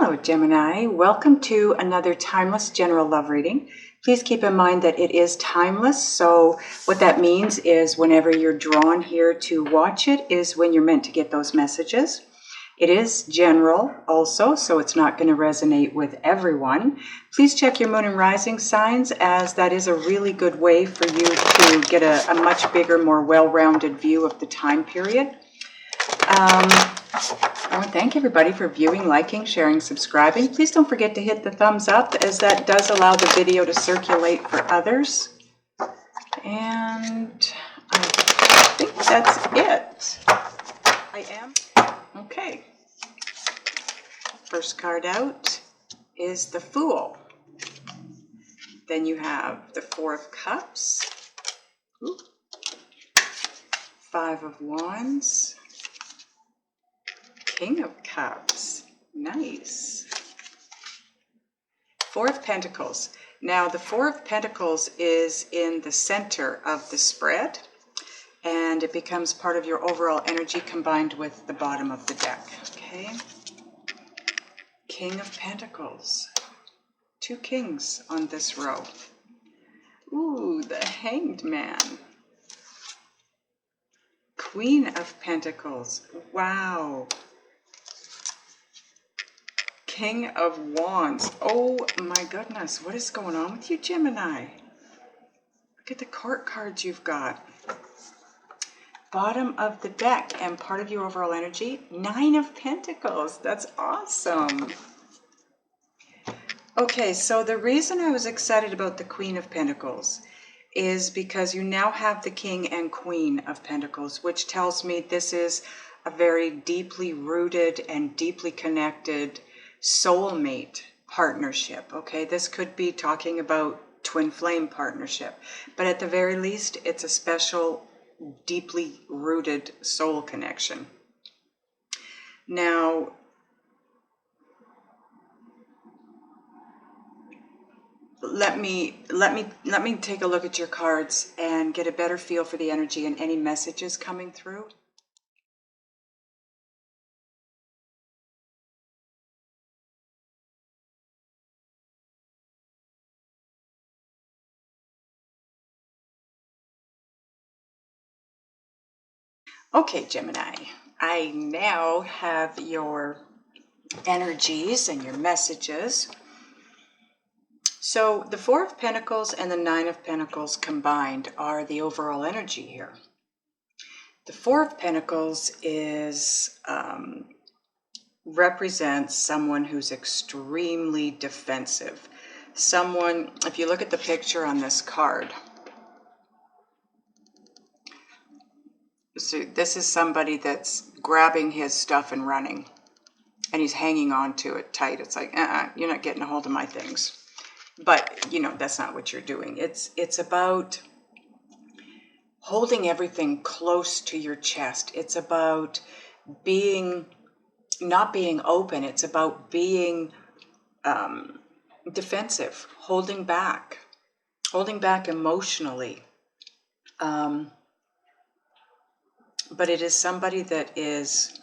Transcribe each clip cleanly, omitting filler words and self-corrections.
Hello, Gemini. Welcome to another timeless general love reading. Please keep in mind that it is timeless. So what that means is whenever you're drawn here to watch it is when you're meant to get those messages. It is general also, so it's not going to resonate with everyone. Please check your moon and rising signs, as that is a really good way for you to get a much bigger, more well-rounded view of the time period. I want to thank everybody for viewing, liking, sharing, subscribing. Please don't forget to hit the thumbs up, as that does allow the video to circulate for others. And I think that's it. I am. Okay. First card out is the Fool. Then you have the Four of Cups. Ooh. Five of Wands. King of Cups. Nice. Four of Pentacles. Now the Four of Pentacles is in the center of the spread, and it becomes part of your overall energy combined with the bottom of the deck. Okay. King of Pentacles. Two kings on this row. Ooh, the Hanged Man. Queen of Pentacles. Wow. King of Wands. Oh my goodness, what is going on with you, Gemini? Look at the court cards you've got. Bottom of the deck and part of your overall energy, Nine of Pentacles. That's awesome. Okay, so the reason I was excited about the Queen of Pentacles is because you now have the King and Queen of Pentacles, which tells me this is a very deeply rooted and deeply connected soulmate partnership. Okay, this could be talking about twin flame partnership, but at the very least, it's a special, deeply rooted soul connection. Now, let me take a look at your cards and get a better feel for the energy and any messages coming through. Okay, Gemini, I now have your energies and your messages. So the Four of Pentacles and the Nine of Pentacles combined are the overall energy here. The Four of Pentacles is represents someone who's extremely defensive. Someone, if you look at the picture on this card, so this is somebody that's grabbing his stuff and running, and he's hanging on to it tight. It's like, you're not getting a hold of my things. But, you know, that's not what you're doing. It's about holding everything close to your chest. It's about not being open. It's about being defensive, holding back emotionally. But it is somebody that is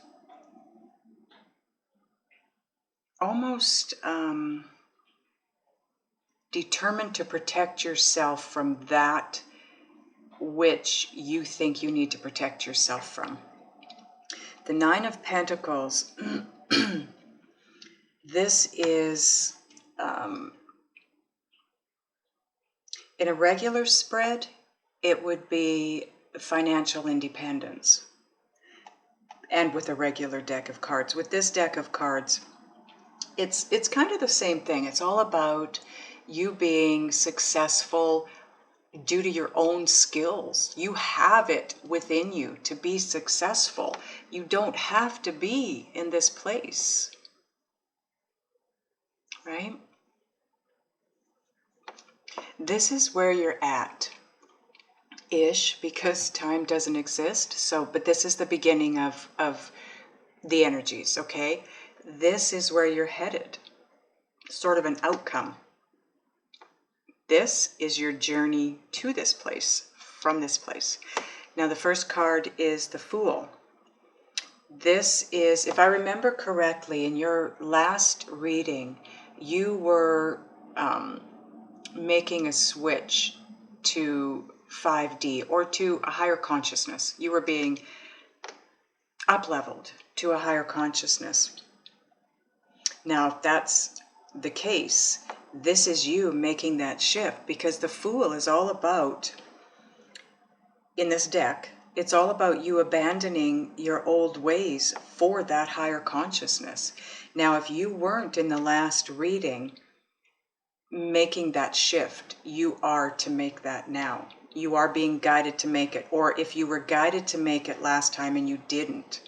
almost determined to protect yourself from that which you think you need to protect yourself from. The Nine of Pentacles, this is, in a regular spread, it would be financial independence. And with a regular deck of cards. With this deck of cards, it's kind of the same thing. It's all about you being successful due to your own skills. You have it within you to be successful. You don't have to be in this place, right? This is where you're at ish, because time doesn't exist. So, but this is the beginning of the energies, okay? This is where you're headed, sort of an outcome. This is your journey to this place, from this place. Now, the first card is the Fool. This is, if I remember correctly, in your last reading, you were making a switch to 5D or to a higher consciousness. You were being up-leveled to a higher consciousness. Now, if that's the case, this is you making that shift, because the Fool is all about, in this deck, it's all about you abandoning your old ways for that higher consciousness. Now, if you weren't in the last reading making that shift, you are to make that now. You are being guided to make it. Or if you were guided to make it last time and you didn't,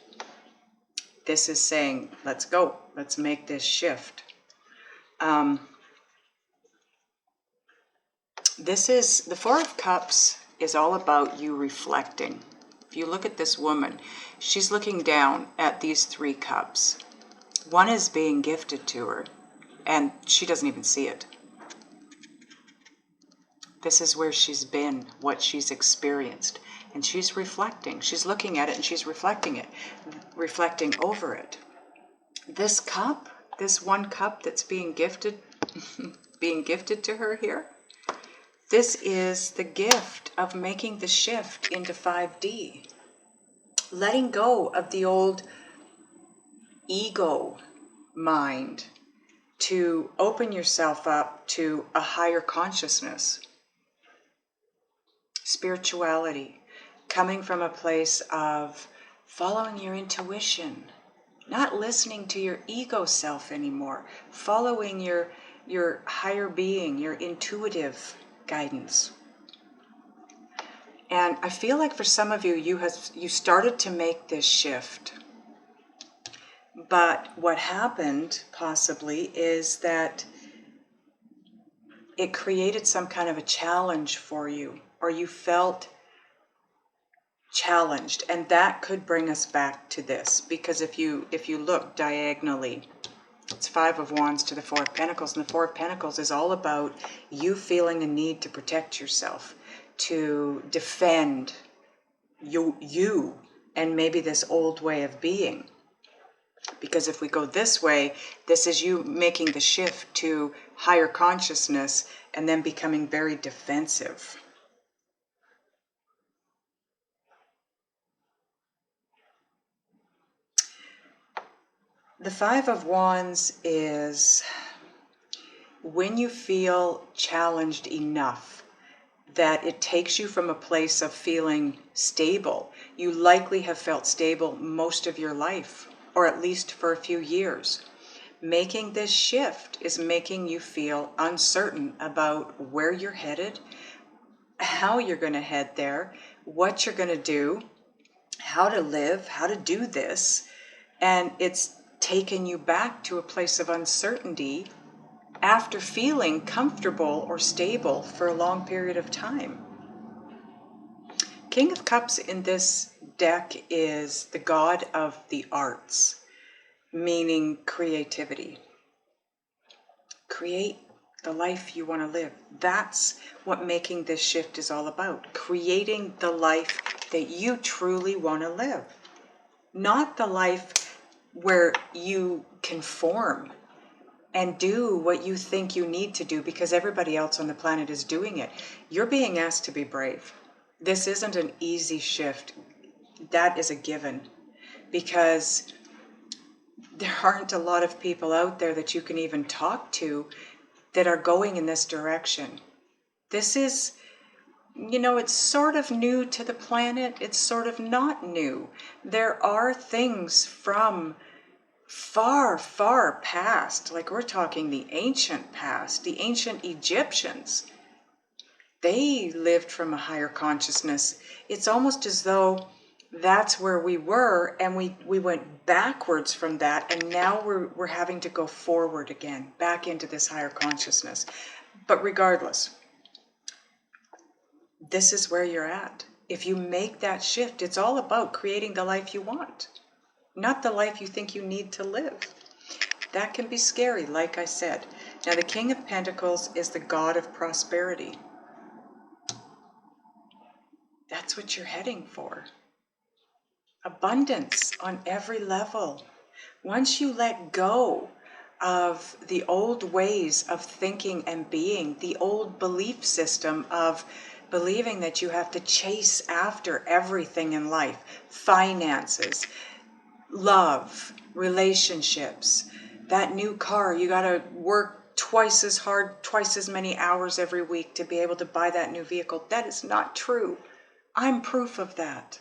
this is saying, let's go. Let's make this shift. This is, the Four of Cups is all about you reflecting. If you look at this woman, she's looking down at these 3 cups. One is being gifted to her, and she doesn't even see it. This is where she's been, what she's experienced, and she's reflecting. She's looking at it and she's reflecting it, reflecting over it. This cup, this one cup that's being gifted, being gifted to her here, this is the gift of making the shift into 5D. Letting go of the old ego mind to open yourself up to a higher consciousness. Spirituality, coming from a place of following your intuition, not listening to your ego self anymore, following your higher being, your intuitive guidance. And I feel like for some of you, you started to make this shift. But what happened possibly is that it created some kind of a challenge for you, or you felt challenged, and that could bring us back to this, because if you look diagonally, it's 5 of Wands to the 4 of Pentacles, and the 4 of Pentacles is all about you feeling a need to protect yourself, to defend you and maybe this old way of being. Because if we go this way, this is you making the shift to higher consciousness and then becoming very defensive. The 5 of Wands is when you feel challenged enough that it takes you from a place of feeling stable. You likely have felt stable most of your life, or at least for a few years. Making this shift is making you feel uncertain about where you're headed, how you're going to head there, what you're going to do, how to live, how to do this. And it's taken you back to a place of uncertainty after feeling comfortable or stable for a long period of time. King of Cups in this deck is the god of the arts, meaning creativity. Create the life you want to live. That's what making this shift is all about. Creating the life that you truly want to live. Not the life where you conform and do what you think you need to do because everybody else on the planet is doing it. You're being asked to be brave. This isn't an easy shift. That is a given, because there aren't a lot of people out there that you can even talk to that are going in this direction. This is, it's sort of new to the planet. It's sort of not new. There are things from far, far past, like we're talking the ancient past, the ancient Egyptians. They lived from a higher consciousness. It's almost as though that's where we were, and we went backwards from that, and now we're having to go forward again, back into this higher consciousness. But regardless, this is where you're at. If you make that shift, it's all about creating the life you want, not the life you think you need to live. That can be scary, like I said. Now, the King of Pentacles is the god of prosperity. That's what you're heading for. abundance on every level. Once you let go of the old ways of thinking and being, the old belief system of believing that you have to chase after everything in life, finances, love, relationships, that new car, you got to work twice as hard, twice as many hours every week to be able to buy that new vehicle. That is not true. I'm proof of that.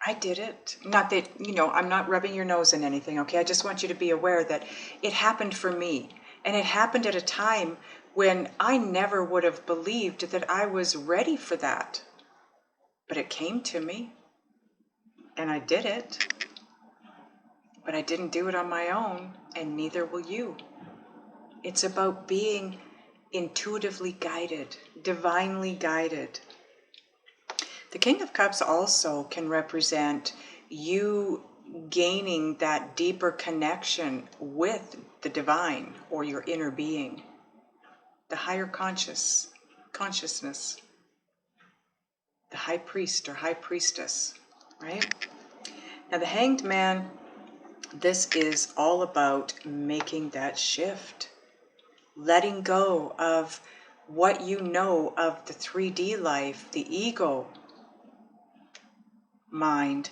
I did it. Not that, I'm not rubbing your nose in anything, okay? I just want you to be aware that it happened for me. And it happened at a time when I never would have believed that I was ready for that. But it came to me. And I did it. But I didn't do it on my own, and neither will you. It's about being intuitively guided, divinely guided. The King of Cups also can represent you gaining that deeper connection with the divine or your inner being, the higher consciousness, the high priest or high priestess, right? Now the Hanged Man, this is all about making that shift, letting go of what you know of the 3D life, the ego mind,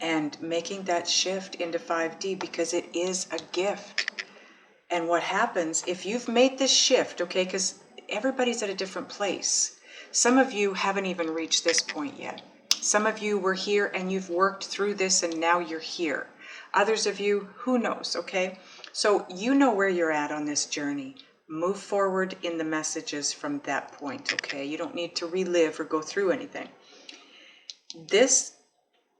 and making that shift into 5D, because it is a gift. And what happens if you've made this shift, okay, because everybody's at a different place. Some of you haven't even reached this point yet. Some of you were here and you've worked through this and now you're here. Others of you, who knows, okay? So you know where you're at on this journey. Move forward in the messages from that point, okay? You don't need to relive or go through anything.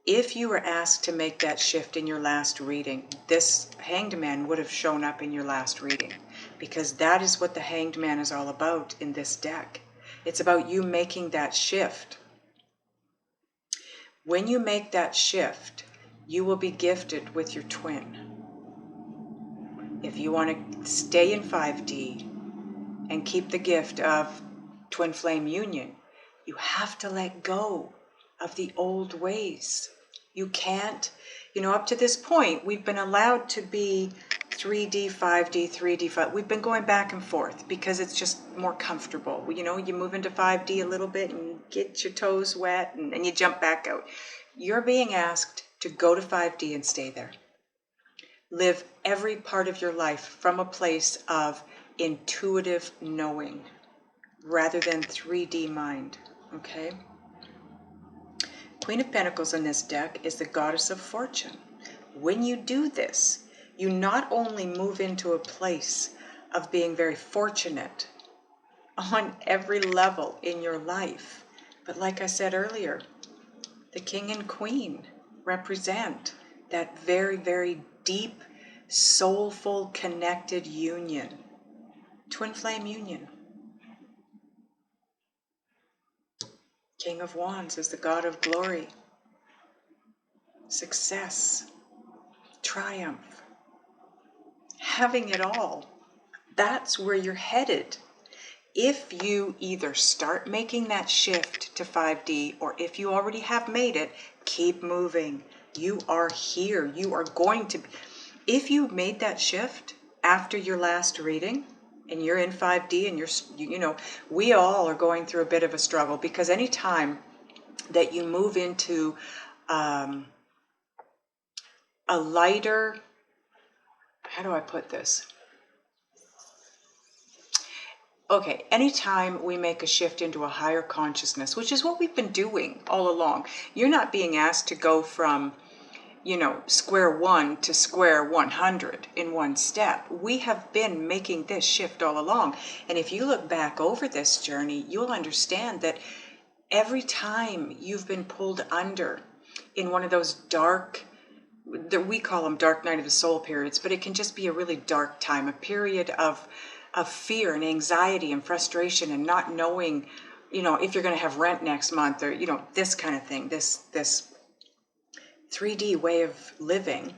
If you were asked to make that shift in your last reading, this Hanged Man would have shown up in your last reading, because that is what the Hanged Man is all about in this deck. It's about you making that shift. When you make that shift, you will be gifted with your twin. If you want to stay in 5D and keep the gift of twin flame union, you have to let go of the old ways. You can't, up to this point, we've been allowed to be 3D, 5D, 3D, 5. We've been going back and forth because it's just more comfortable. You move into 5D a little bit and you get your toes wet and then you jump back out. You're being asked to go to 5D and stay there. Live every part of your life from a place of intuitive knowing rather than 3D mind, okay? Queen of Pentacles in this deck is the goddess of fortune. When you do this, you not only move into a place of being very fortunate on every level in your life, but like I said earlier, the king and queen represent that very, very deep, soulful, connected union. Twin flame union. King of Wands is the god of glory, success, triumph, having it all. That's where you're headed. If you either start making that shift to 5D, or if you already have made it, keep moving. You are here. You are going to be. If you made that shift after your last reading, and you're in 5D and we all are going through a bit of a struggle, because any time that you move into a lighter, how do I put this? Okay, anytime we make a shift into a higher consciousness, which is what we've been doing all along, you're not being asked to go from square one to square 100 in one step. We have been making this shift all along. And if you look back over this journey, you'll understand that every time you've been pulled under in one of those dark, that we call them dark night of the soul periods, but it can just be a really dark time, a period of fear and anxiety and frustration and not knowing, if you're going to have rent next month or, this kind of thing, this 3D way of living.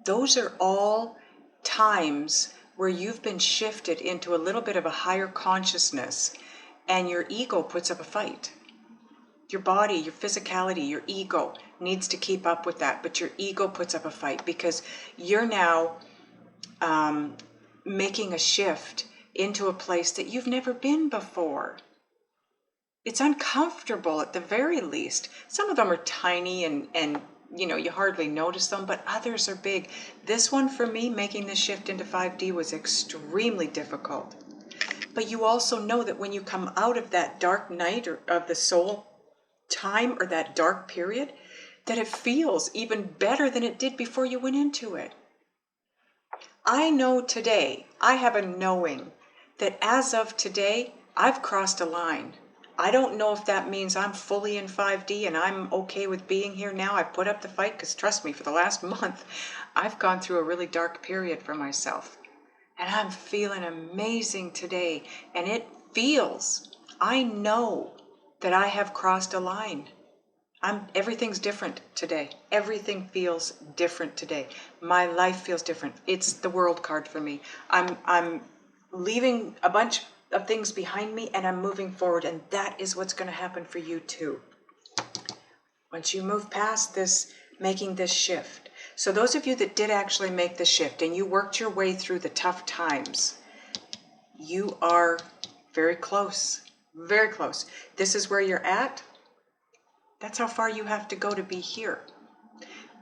Those are all times where you've been shifted into a little bit of a higher consciousness and your ego puts up a fight. Your body, your physicality, your ego needs to keep up with that, but your ego puts up a fight because you're now making a shift into a place that you've never been before. It's uncomfortable at the very least. Some of them are tiny and you know, you hardly notice them, but others are big. This one for me, making the shift into 5D, was extremely difficult. But you also know that when you come out of that dark night or of the soul time or that dark period, that it feels even better than it did before you went into it. I know today, I have a knowing that as of today, I've crossed a line. I don't know if that means I'm fully in 5D and I'm okay with being here now. I put up the fight because trust me, for the last month, I've gone through a really dark period for myself. And I'm feeling amazing today. And it feels, I know that I have crossed a line. Everything's different today. Everything feels different today. My life feels different. It's the world card for me. I'm leaving a bunch of things behind me and I'm moving forward, and that is what's going to happen for you too. Once you move past this, making this shift. So those of you that did actually make the shift and you worked your way through the tough times, you are very close, very close. This is where you're at. That's how far you have to go to be here.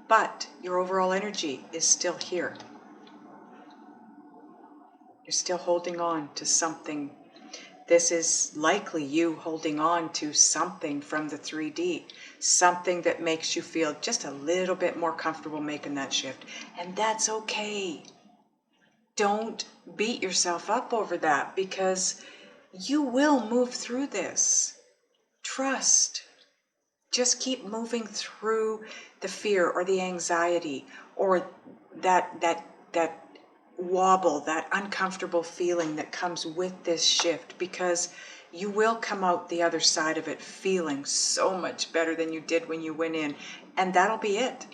But your overall energy is still here. You're still holding on to something. This is likely you holding on to something from the 3D, something that makes you feel just a little bit more comfortable making that shift. And that's okay. Don't beat yourself up over that because you will move through this. Trust. Just keep moving through the fear or the anxiety or that wobble, that uncomfortable feeling that comes with this shift, because you will come out the other side of it feeling so much better than you did when you went in. And that'll be it.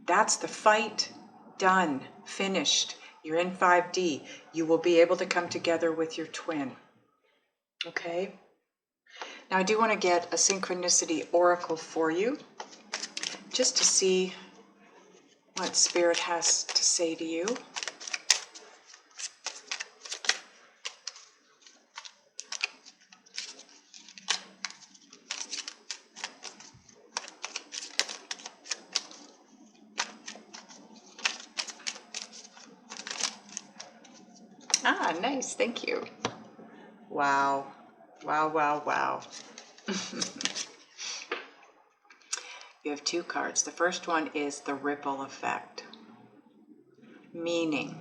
That's the fight done, finished. You're in 5D. You will be able to come together with your twin. Okay? Now I do want to get a synchronicity oracle for you, just to see what Spirit has to say to you. Ah, nice, thank you. Wow, wow, wow, wow. You have two cards. The first one is the ripple effect, meaning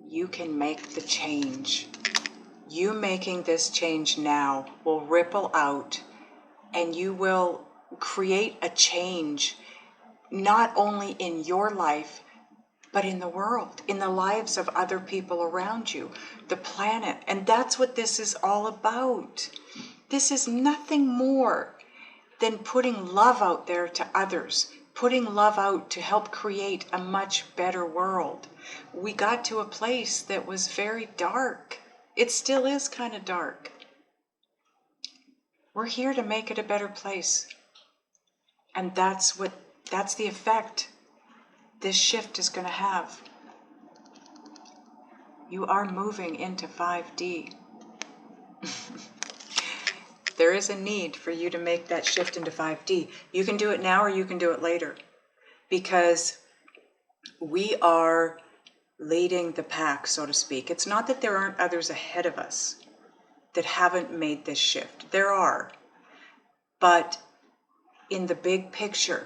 you can make the change. You making this change now will ripple out, and you will create a change not only in your life, but in the world, in the lives of other people around you, the planet. And that's what this is all about. This is nothing more than putting love out there to others, putting love out to help create a much better world. We got to a place that was very dark. It still is kind of dark. We're here to make it a better place. And that's the effect this shift is going to have. You are moving into 5D. There is a need for you to make that shift into 5D. You can do it now or you can do it later, because we are leading the pack, so to speak. It's not that there aren't others ahead of us that haven't made this shift. There are. But in the big picture,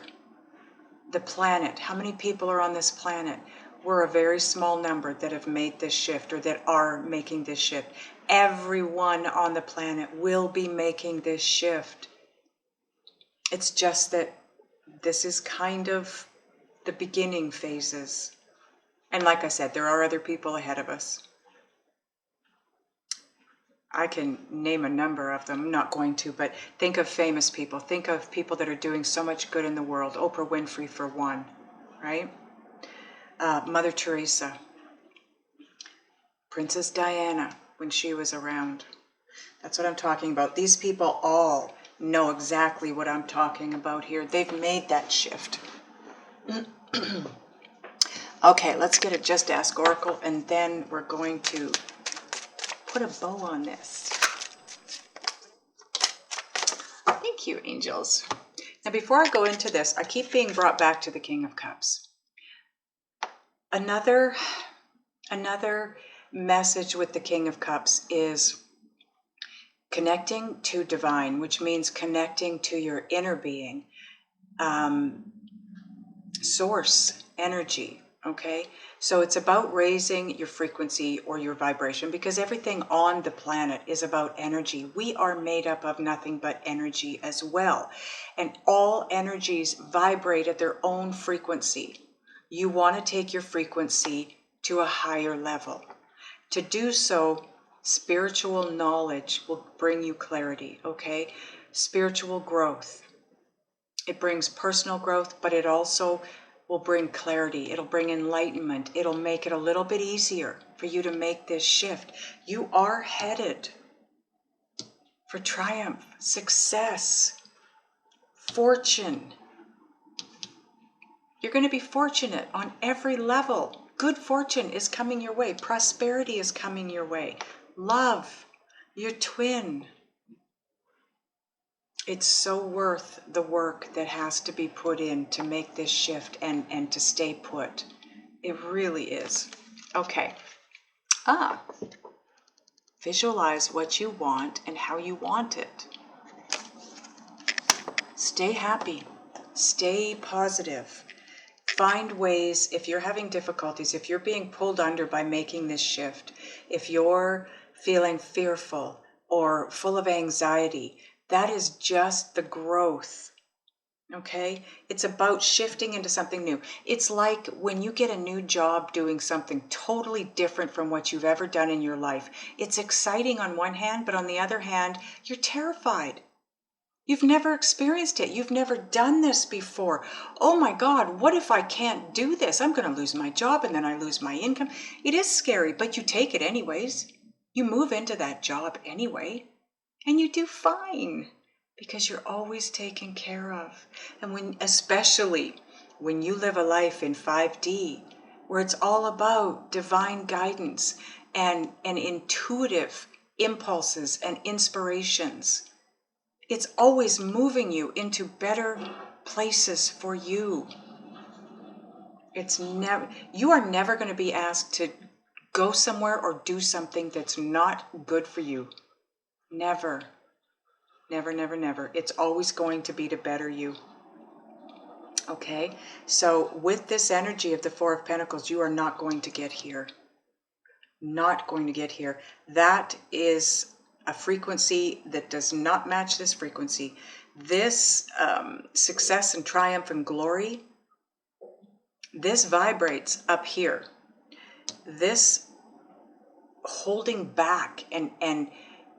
the planet, how many people are on this planet? We're a very small number that have made this shift or that are making this shift. Everyone on the planet will be making this shift. It's just that this is kind of the beginning phases. And like I said, there are other people ahead of us. I can name a number of them. I'm not going to, but think of famous people. Think of people that are doing so much good in the world. Oprah Winfrey for one, right? Mother Teresa. Princess Diana when she was around. That's what I'm talking about. These people all know exactly what I'm talking about here. They've made that shift. Okay, let's get a Just Ask Oracle, and then we're going to put a bow on this. Thank you, angels. Now, before I go into this, I keep being brought back to the King of Cups. Another message with the King of Cups is connecting to divine, which means connecting to your inner being, source energy. Okay, so it's about raising your frequency or your vibration, because everything on the planet is about energy. We are made up of nothing but energy as well, and all energies vibrate at their own frequency. You want to take your frequency to a higher level. To do so, spiritual knowledge will bring you clarity. Okay, spiritual growth, it brings personal growth, but it also will bring clarity. It'll bring enlightenment. It'll make it a little bit easier for you to make this shift. You are headed for triumph, success, fortune. You're going to be fortunate on every level. Good fortune is coming your way. Prosperity is coming your way. Love, your twin. It's so worth the work that has to be put in to make this shift and to stay put. It really is. Okay. Visualize what you want and how you want it. Stay happy. Stay positive. Find ways, if you're having difficulties, if you're being pulled under by making this shift, if you're feeling fearful or full of anxiety, that is just the growth, okay? It's about shifting into something new. It's like when you get a new job doing something totally different from what you've ever done in your life. It's exciting on one hand, but on the other hand, you're terrified. You've never experienced it. You've never done this before. Oh my God, what if I can't do this? I'm going to lose my job and then I lose my income. It is scary, but you take it anyways. You move into that job anyway. And you do fine because you're always taken care of. And especially when you live a life in 5D, where it's all about divine guidance and intuitive impulses and inspirations, it's always moving you into better places for you. You are never going to be asked to go somewhere or do something that's not good for you. Never. Never, never, never. It's always going to be to better you. Okay? So with this energy of the Four of Pentacles, you are not going to get here. Not going to get here. That is a frequency that does not match this frequency. This success and triumph and glory, this vibrates up here. This holding back and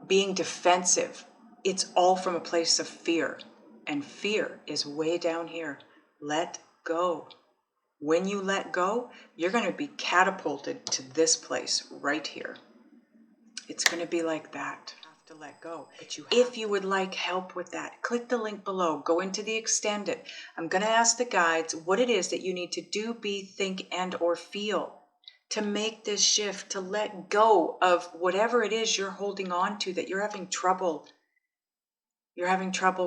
being defensive, it's all from a place of fear. And fear is way down here. Let go. When you let go, you're going to be catapulted to this place right here. It's going to be like that. You have to let go. But if you would like help with that, click the link below. Go into the extended. I'm going to ask the guides what it is that you need to do, be, think, and or feel to make this shift, to let go of whatever it is you're holding on to that you're having trouble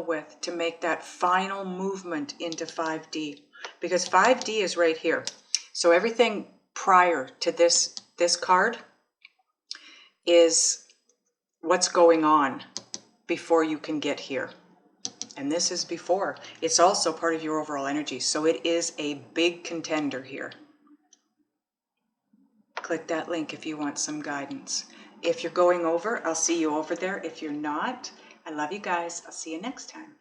with, to make that final movement into 5D. Because 5D is right here. So everything prior to this card is what's going on before you can get here. And this is before. It's also part of your overall energy. So it is a big contender here. Click that link if you want some guidance. If you're going over, I'll see you over there. If you're not, I love you guys. I'll see you next time.